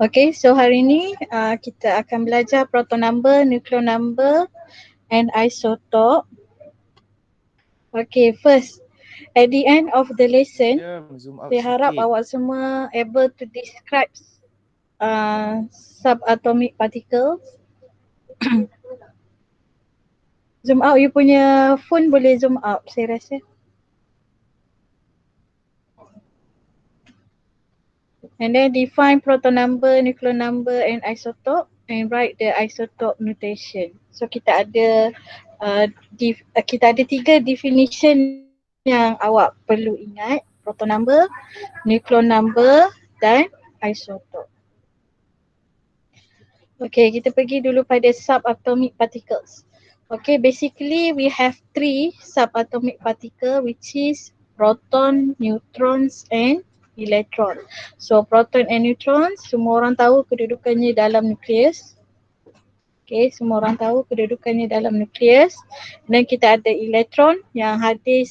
Okay, so hari ni kita akan belajar proton number, nucleon number and isotope. Okay, first, at the end of the lesson, Jom zoom out saya harap sikit. awak semua able to describe subatomic particles. Zoom out, you punya phone boleh zoom out saya rasa. And then define proton number, nucleon number and isotope and write the isotope notation. So kita ada kita ada 3 definition yang awak perlu ingat. Proton number, nucleon number dan isotope. Okay, kita pergi dulu pada subatomic particles. Okay, basically we have 3 subatomic particle which is proton, neutrons and electron. So proton and neutrons semua orang tahu kedudukannya dalam nukleus. Okay, semua orang tahu kedudukannya dalam nukleus. Dan kita ada elektron yang hadir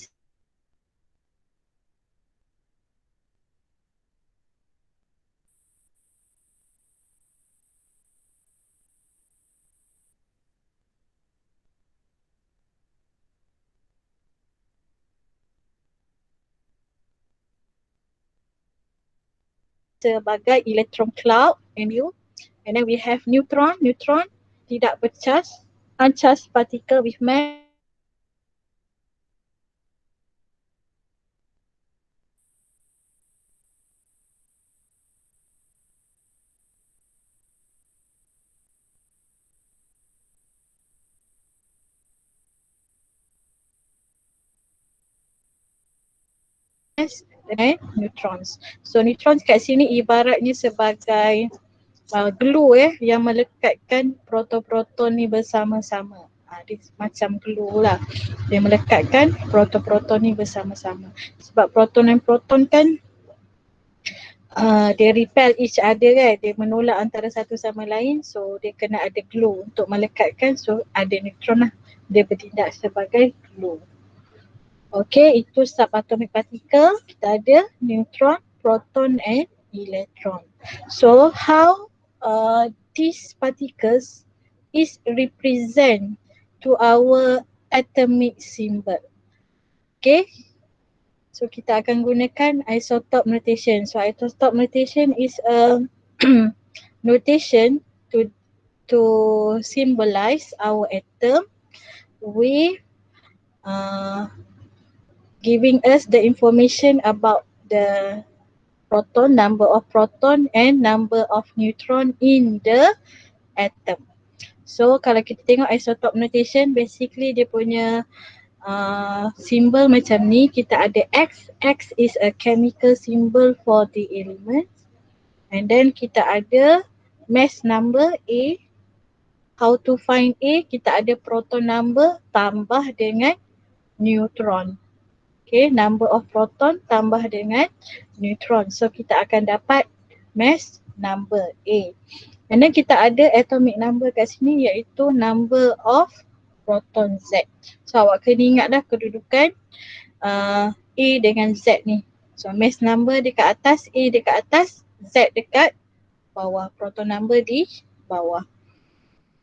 sebagai electron cloud and then we have neutron tidak bercas, uncharged particle with mass dan neutrons. So neutrons kat sini ibaratnya sebagai glue yang melekatkan proton-proton ni bersama-sama. Dia macam glue lah. Dia melekatkan proton-proton ni bersama-sama. Sebab proton dan proton kan dia repel each other kan. Dia menolak antara satu sama lain. So dia kena ada glue untuk melekatkan. So ada neutron lah. Dia bertindak sebagai glue. Okay, itu subatomic particle. Kita ada neutron, proton and electron. So how these particles is represent to our atomic symbol. Okay, so kita akan gunakan isotope notation. So isotope notation is a notation to symbolize our atom with giving us the information about the proton, number of proton and number of neutron in the atom. So kalau kita tengok isotope notation, basically dia punya symbol macam ni. Kita ada X. X is a chemical symbol for the elements. And then kita ada mass number A. How to find A? Kita ada proton number tambah dengan neutron. Okay, number of proton tambah dengan neutron. So kita akan dapat mass number A. And then kita ada atomic number kat sini iaitu number of proton Z. So awak kena ingat dah kedudukan A dengan Z ni. So mass number dekat atas, A dekat atas, Z dekat bawah. Proton number di bawah.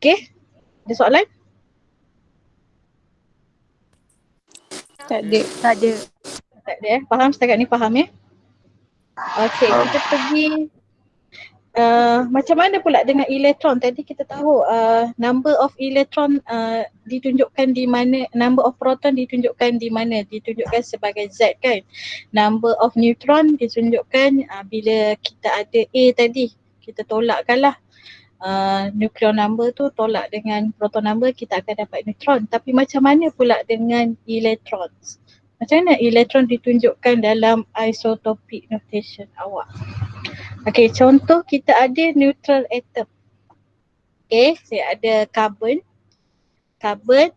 Okay, ada soalan? Tak ada. Tak ada faham setakat ni, faham ya? Okay, kita pergi macam mana pula dengan elektron? Tadi kita tahu number of electron ditunjukkan di mana, number of proton ditunjukkan di mana? Ditunjukkan sebagai Z kan. Number of neutron ditunjukkan bila kita ada A tadi, kita tolakkanlah nucleon number tu tolak dengan proton number, kita akan dapat neutron. Tapi macam mana pula dengan electrons? Macam mana elektron ditunjukkan dalam isotopic notation awak? Okay, contoh kita ada neutral atom. Okay, saya ada carbon 12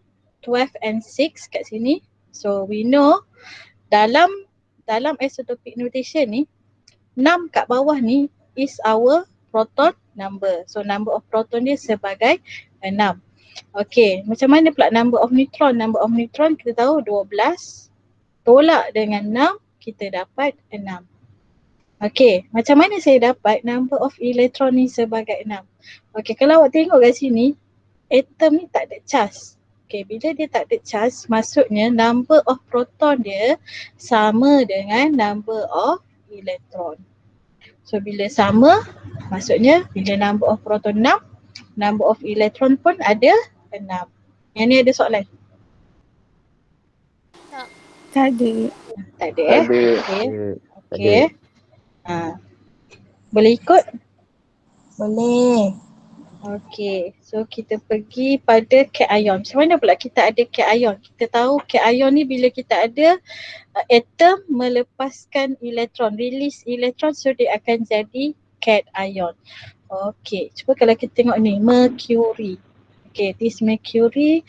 and 6 kat sini. So we know dalam isotopic notation ni 6 kat bawah ni is our proton number. So number of proton dia sebagai 6. Okay, macam mana pula number of neutron? Number of neutron kita tahu 12 tolak dengan 6 kita dapat 6. Okey, macam mana saya dapat number of electron ni sebagai 6? Okey, kalau awak tengok kat sini, atom ni tak ada charge. Okey, bila dia tak ada charge, maksudnya number of proton dia sama dengan number of electron. So bila sama, maksudnya bila number of proton 6, number of electron pun ada 6. Yang ni ada soalan? Tak ada. Tak ada Tak ada. Okey. Tak Okey. Boleh ikut? Boleh. Okey, so kita pergi pada cation. Macam mana pula kita ada cation? Kita tahu cation ni bila kita ada atom melepaskan elektron, release elektron, so dia akan jadi cation. Okey, cuba kalau kita tengok ni, mercury. Okay, this mercury,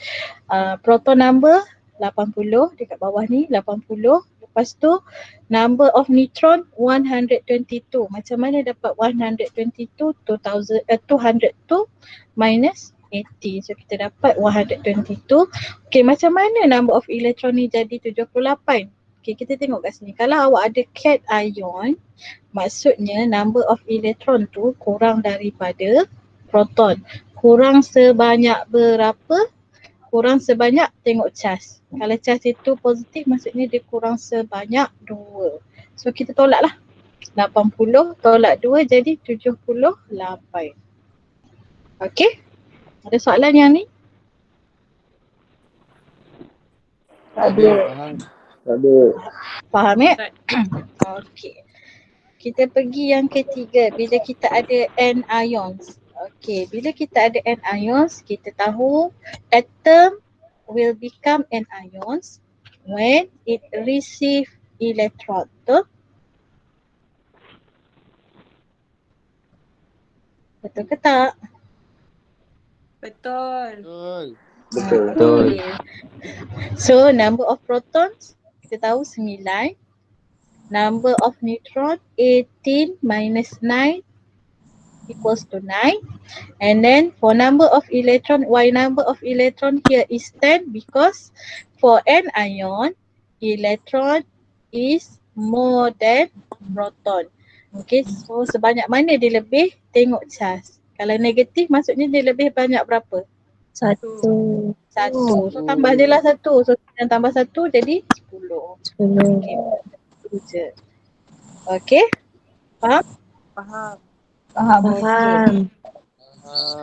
proton number 80 dekat bawah ni, 80. Lepas tu number of neutron 122. Macam mana dapat 122? 202 minus 80. So kita dapat 122. Okay, macam mana number of electron ni jadi 78? Okay, kita tengok kat sini. Kalau awak ada cation, maksudnya number of electron tu kurang daripada proton. Kurang sebanyak berapa? Kurang sebanyak, tengok charge. Kalau charge itu positif, maksudnya dia kurang sebanyak 2. So kita tolak lah. 80 tolak 2 jadi 78. Okey? Ada soalan yang ni? Tak ada. Tak ada. Faham ya? Okey. Kita pergi yang ketiga, bila kita ada n ions. Okey, bila kita ada n ions, kita tahu atom will become n ions when it receive electron. Betul? Betul ke tak? Betul. Betul. Okay. So number of protons kita tahu 9. Number of neutron 18 minus 9 equals to 9. And then for number of electron, why number of electron here is 10? Because for n ion, electron is more than proton. Okay, so sebanyak mana dia lebih? Tengok charge. Kalau negatif maksudnya dia lebih banyak berapa? 1. 1. So tambah je lah 1. So yang tambah 1 jadi 10. 10. Okay, itu je. Okay, faham? Faham. Okay.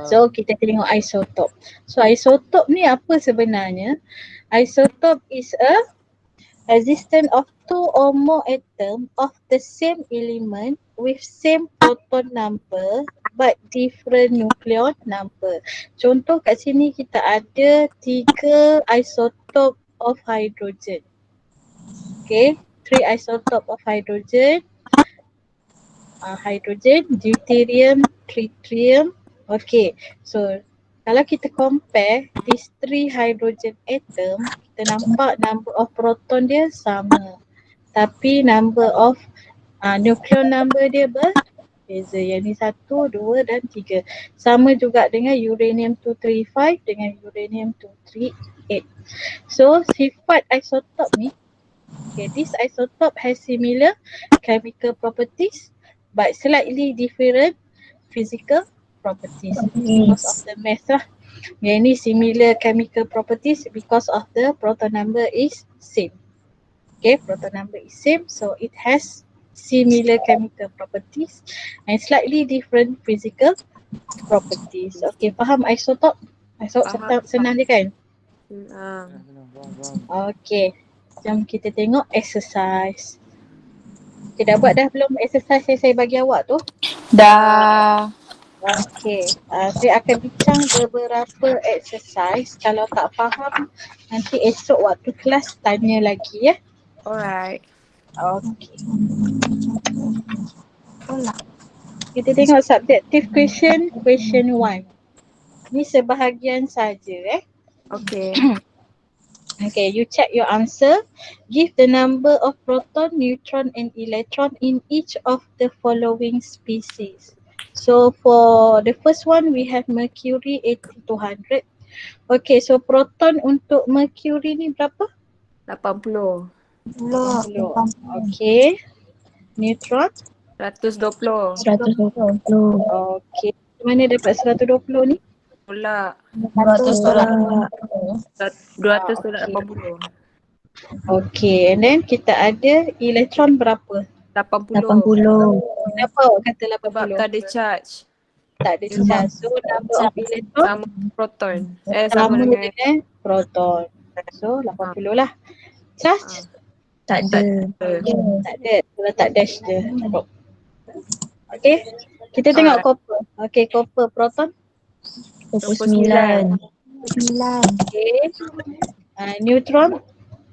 So kita tengok isotop. So isotop ni apa sebenarnya? Isotop is a existence of two or more atom of the same element with same proton number but different nucleon number. Contoh kat sini kita ada 3 isotop of hydrogen. Okay, 3 isotop of hydrogen. Hydrogen, deuterium, tritium. Okay, so kalau kita compare these 3 hydrogen atom, kita nampak number of proton dia sama. Tapi number of nucleon number dia berbeza. Yang ni 1, 2 dan 3. Sama juga dengan uranium 235 dengan uranium 238. So sifat isotop ni, okay, this isotope has similar chemical properties but slightly different physical properties because of the mass lah. Yang ni similar chemical properties because of the proton number is same. Okay, proton number is same, so it has similar chemical properties and slightly different physical properties. Okay, faham isotop? Isotop senang je kan? Okay, jom kita tengok exercise. Okay, dah buat dah belum exercise yang saya bagi awak tu? Dah. Okay, saya akan bincang beberapa exercise. Kalau tak faham, nanti esok waktu kelas tanya lagi ya. Alright. Okay. Kita tengok subjective question, question 1. Ni sebahagian saja Okay. Okay, you check your answer. Give the number of proton, neutron and electron in each of the following species. So for the first one, we have mercury 80 to 100. Okay, so proton untuk mercury ni berapa? 80. 80. Okay. Neutron? 120. 120. Okey. Mana dapat 120 ni? Tolak. 200 tolak 200 tolak okey. 80. Okey, and then kita ada elektron berapa? 80. 80. Kenapa awak kata Sebab 80? tak ada charge. Tak ada charge. So number of electron Sama proton. sama Sama dengan dengan proton. So 80 lah. Charge? Tak ada. Tak ada. Kalau tak dash je. Okey. Kita tengok Alright. copper. Okey, copper proton. 29. 9. Okey. Neutron.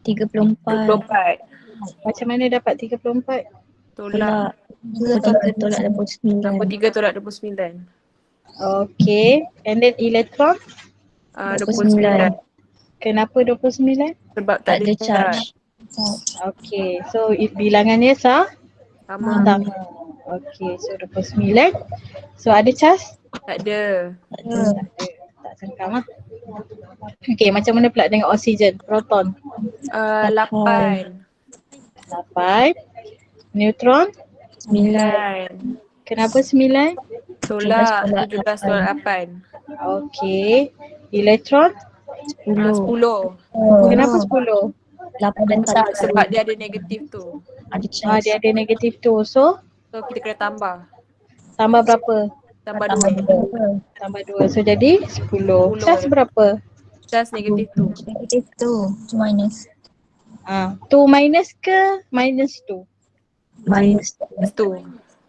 34. 24. Macam mana dapat 34? Tolak. 23 tolak 29. 23 tolak 29. Okey. And then electron. 29. Kenapa 29? Sebab Tak ada charge. Okey. So if bilangannya Sama. sama. Okey. So 29. So ada charge? Tak ada. Tak ada. Tak sangkang lah. Okey, macam mana pula dengan oksigen? Proton. 8. 8. Neutron. 9. Kenapa 9? Tolak 17 17 tolak 8. Okey. Elektron. 10. Kenapa 10? 8 tak Sebab dia ada negatif tu. ada charge. Dia ada negatif tu. So, So kita kena tambah. tambah berapa? Tambah 2. Tambah 2. So, jadi 10. 10. Charge berapa? Charge negatif tu. Negatif tu. Minus. 2 minus ke minus 2? Minus Tu.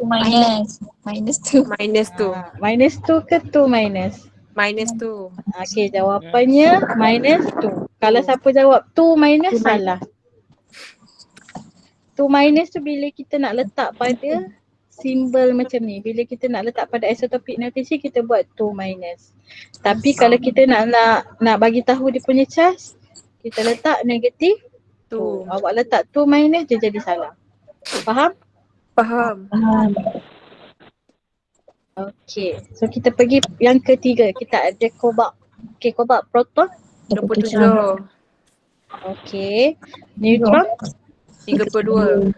Minus. Minus tu. Minus tu. Minus 2 ke 2 minus? Minus tu. Okey, jawapannya minus 2. Kalau siapa jawab 2 minus, salah. 2 minus tu bila kita nak letak pada simbol macam ni. Bila kita nak letak pada isotopic notation, kita buat 2 minus. Tapi kalau kita nak bagi tahu dia punya charge, kita letak negatif Tu. 2. Awak letak 2 minus dia jadi salah. Faham? Faham. Okey. So kita pergi yang ketiga. Kita ada cobalt. Okey, cobalt proton. 27. Okey. Neutron. 32.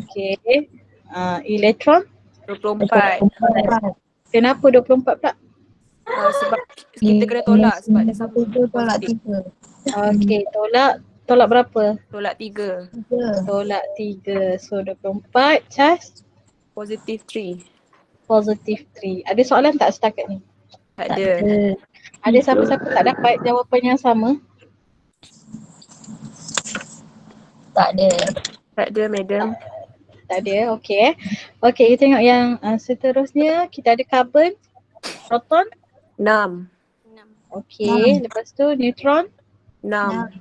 Okey. Elektron. 24. Kenapa 24 pula? Sebab kita kena tolak sebab dia sama. Tolak Positif. 3. Okey, tolak berapa? Tolak 3. Tolak 3. So 24 charge Positif 3. positif 3. Ada soalan tak setakat ni? Tak ada. Ada siapa-siapa tak dapat jawapan yang sama? Tak ada. Tak ada, madam. Tak ada. Okey. Okey, kita tengok yang seterusnya. Kita ada carbon, proton. 6. Okey, lepas tu neutron. 6.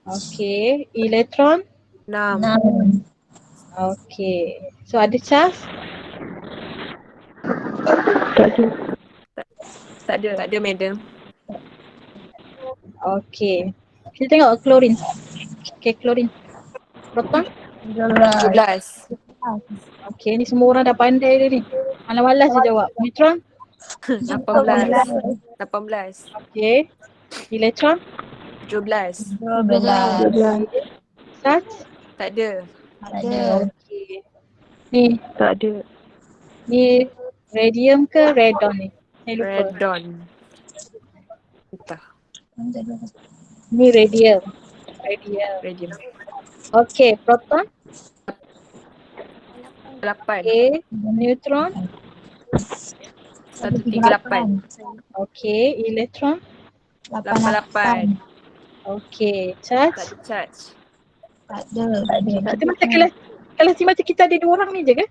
Okey, elektron. 6. 6. Okey. So ada charge? Tak ada, madam. Okey. Kita tengok klorin. Okey, klorin. Proton. 12. Okey, ni semua orang dah pandai dia ni. Malas-malas je jawab. Neutron. 18. 18. Okey. Elektron. 17. 12. Charge. Tak ada. Tak ada. Okey. Ni, Tak ada. ni radium ke radon ni? Saya lupa. Radon. Entah. Ni radium. Radium. Okey, proton. 8. Okey, neutron. 138. Okey, elektron. 88. Okey, Tak charge. ada charge. Tak ada. Kita macam kelas ni macam kita ada 2 orang ni je ke?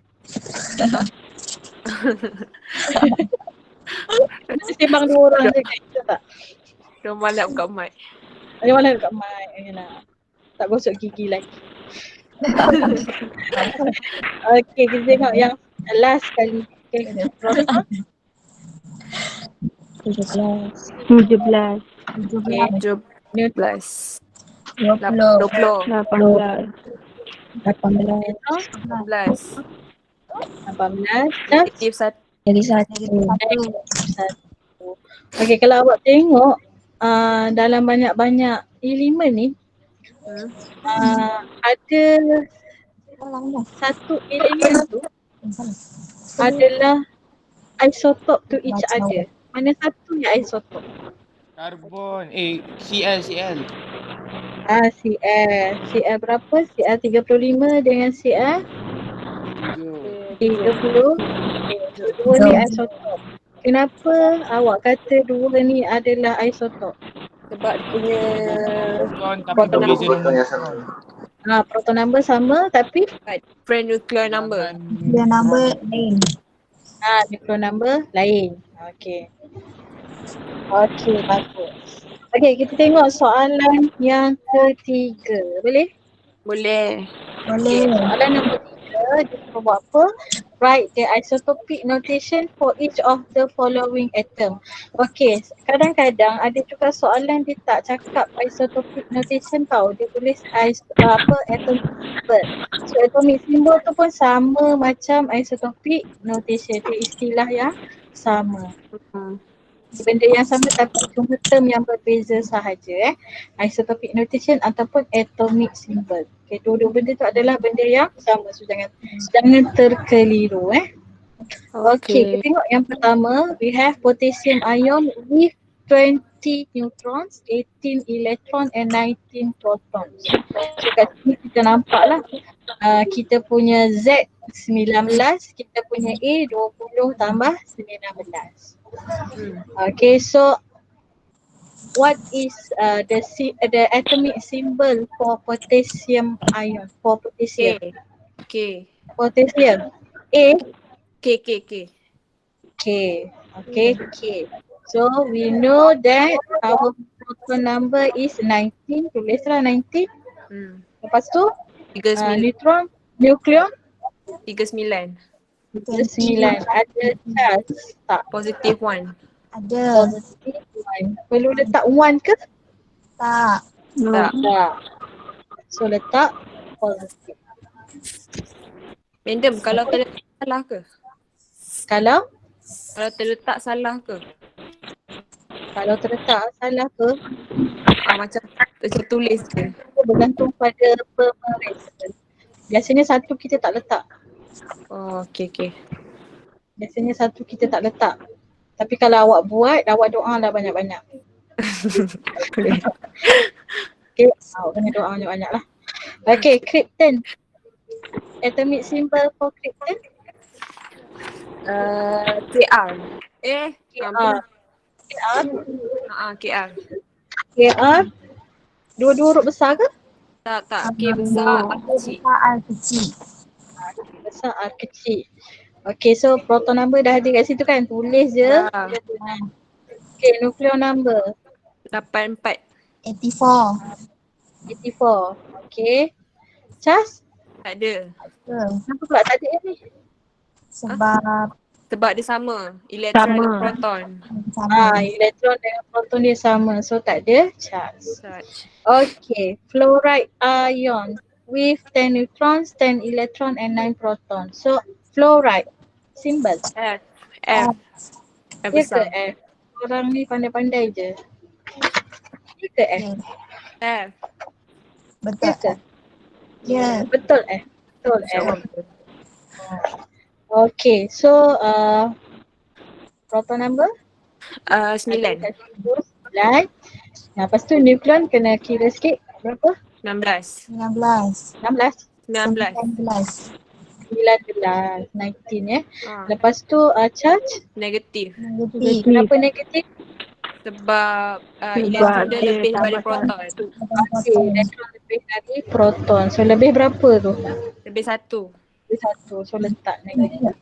Kita sembang 2 orang je kan? Kita tak? Dia malam buka mic. Ada mana dekat mic? Yalah. Tak gosok gigi lagi. Okey, kita tengok yang last kali. Okay. Proton. 17. 17. Okey. 17. 20. 20. 18. 18. 18. 18. Charge. Negatif 1. Jadi 1. Okey, kalau awak tengok dalam banyak-banyak elemen ni ada satu elemen tu adalah isotop to each other. Mana satu yang isotop? Karbon. Cl. Cl. Cl berapa? Cl 35 dengan Cl 30. Okay. So dua ni isotop. Kenapa awak kata dua ni adalah isotop? Sebab dia punya Proton tapi Proton berbeza number. nombor Yang neutron. Proton number sama tapi friend nuclear number. Dia number lain. neutron number lain. Okay. Okay, bagus. Okay, kita tengok soalan yang ketiga. Boleh? Boleh. Okay, soalan nombor 3, dia suruh buat apa? Write the isotopic notation for each of the following atom. Okay, kadang-kadang ada juga soalan dia tak cakap isotopic notation tau. Dia tulis atomic symbol. So atomic symbol tu pun sama macam isotopic notation. Dia istilah yang sama. Benda yang sama tapi cuma term yang berbeza sahaja isotopic notation ataupun atomic symbol. Okay, dua-dua benda tu adalah benda yang sama. So jangan terkeliru Okay, kita tengok yang pertama. We have potassium ion with 20 neutrons, 18 electron and 19 protons. So kat sini kita nampak lah kita punya Z 19, kita punya A 20 tambah 19. Okay, so what is the atomic symbol for potassium ion? For potassium. K. Potassium. A. K. K. Okay, K. So we know that our proton number is 19. Tulislah 19. Lepas tu 39. neutron, nukleon 39. 9. Ada charge tak? Positive 1. Ada. Positive 1. Perlu letak 1 ke? Tak. Tak. Tak. So letak positif. Random kalau terletak salah ke? Kalau Terletak salah ke? terletak salah ke? Macam tertulis je. Bergantung pada pemeriksa. Biasanya satu kita tak letak. Oh, okay. Biasanya satu kita tak letak. Tapi kalau awak buat, awak doa lah banyak-banyak. Okay, awak kena doa banyak-banyak lah. Okay, krypton. Atomic symbol for krypton? KR. KR. KR. KR. Dua-dua huruf besar ke? Tak. K besar, R kecil. R kecil. Besar R kecil. Okay, so proton number dah ada kat situ kan? Tulis je. Dah. Okay, nucleon number 84. 84. 84. Okay. Charge? Tak ada. Kenapa pula tak ada ni? Sebab dia sama. Elektron dengan proton. Elektron dengan proton dia sama. So tak ada charge. Charge. Okay. Fluoride ion with 10 neutrons, 10 electron and 9 proton. So fluoride. Symbol. F. F ke besar. F? Orang ni pandai-pandai je. Dia ke F? F. Dia ke? Ya. Betul F? Betul F. InsyaAllah betul. Okay, so proton number? 9. 9. Lepas tu nucleon kena kira sikit. Berapa? 16. 16. 19. 19 Lepas tu charge? Negatif. Kenapa negatif? Sebab elektron dia lebih daripada proton. Okay, elektron lebih dari proton. So lebih berapa tu? Lebih 1. Lebih 1. So letak negatif.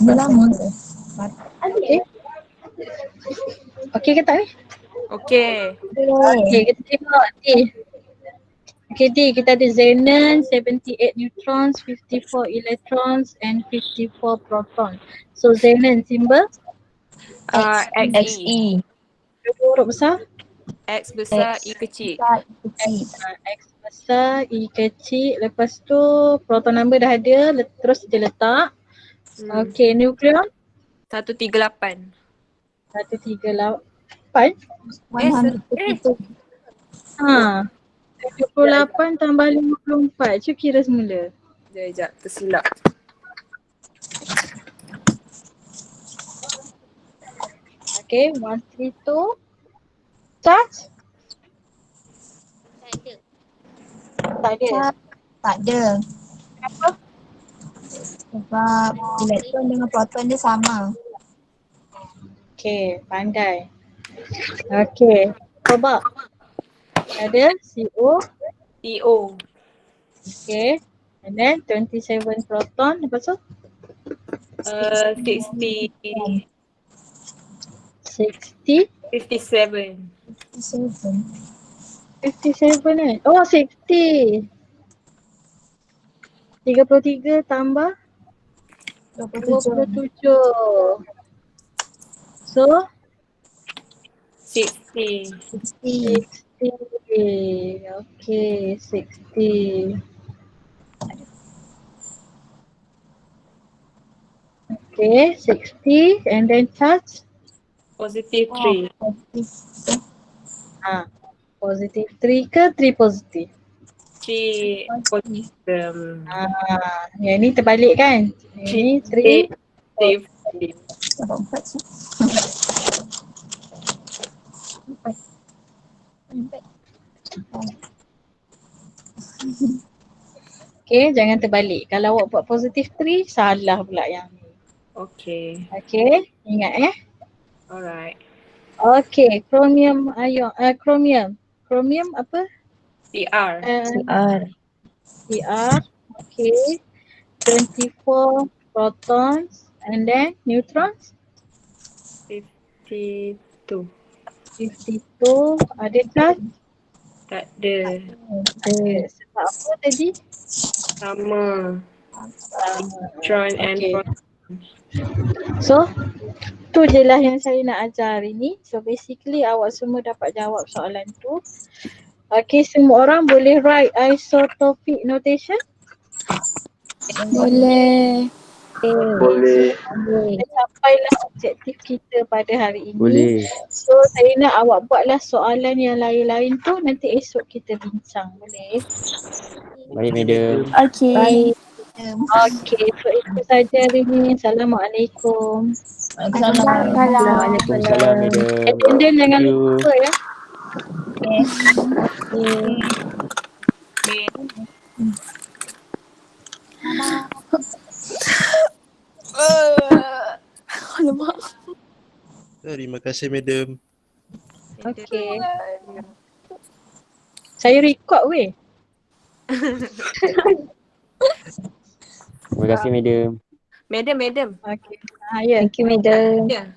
Lama. Okay ke tak ni? Okay. Okay, kita tengok D. Okay D, kita ada xenon 78 neutrons, 54 electrons and 54 proton. So xenon symbol? XE. Dua huruf besar? X besar, E kecil. X besar, E kecil. Lepas tu proton number dah ada, terus dia letak. Okay, nucleon? 138. 138. 152. 78 tambah 54. Cuba kira semula. Sekejap, tersilap. Okay, 132. Charge? Tak ada. Charge tak ada. Kenapa? Sebab elektron dengan proton dia sama. Okay, pandai. Okay, coba. Ada CO. CO. Okay. And then 27 proton. Lepas tu? 60, 60. 57. 7. 57 eh. Oh, 60. 33 tambah 27. 27. So, 60. 60. 60. Okay, 60. Okay, 60 and then charge. Positive 3. Positif. Positive 3 ke 3 positif? 3 Positif. positive. Yang ni terbalik kan? Yang ni 3. Positive. Dapat 4 sih. 4. 4. Okay, jangan terbalik. Kalau awak buat positif 3, salah pula yang ni. Okay. Okay, ingat Alright. Okay, chromium ion, chromium apa? CR. CR. CR, okay. 24 protons and then neutrons 52. 52. Ada charge? Tak ada. Sebab apa tadi? Sama. Neutron and Okay. proton. So, tu je lah yang saya nak ajar hari ni. So basically awak semua dapat jawab soalan tu. Okay, semua orang boleh write isotopic notation? Boleh. Boleh. Kita sampailah objektif kita pada hari ini. Boleh. So saya nak awak buatlah soalan yang lain-lain tu nanti esok kita bincang. Boleh? Baik, madam. Okay. Okay, so itu saja hari ni. Assalamualaikum. Waalaikumsalam, madam. Attendant jangan Thank you. lupa ya. Terima kasih, madam. Okay. Saya record weh. Terima kasih, madam. Madam. Okay. Ya. Thank you, madam. Ya.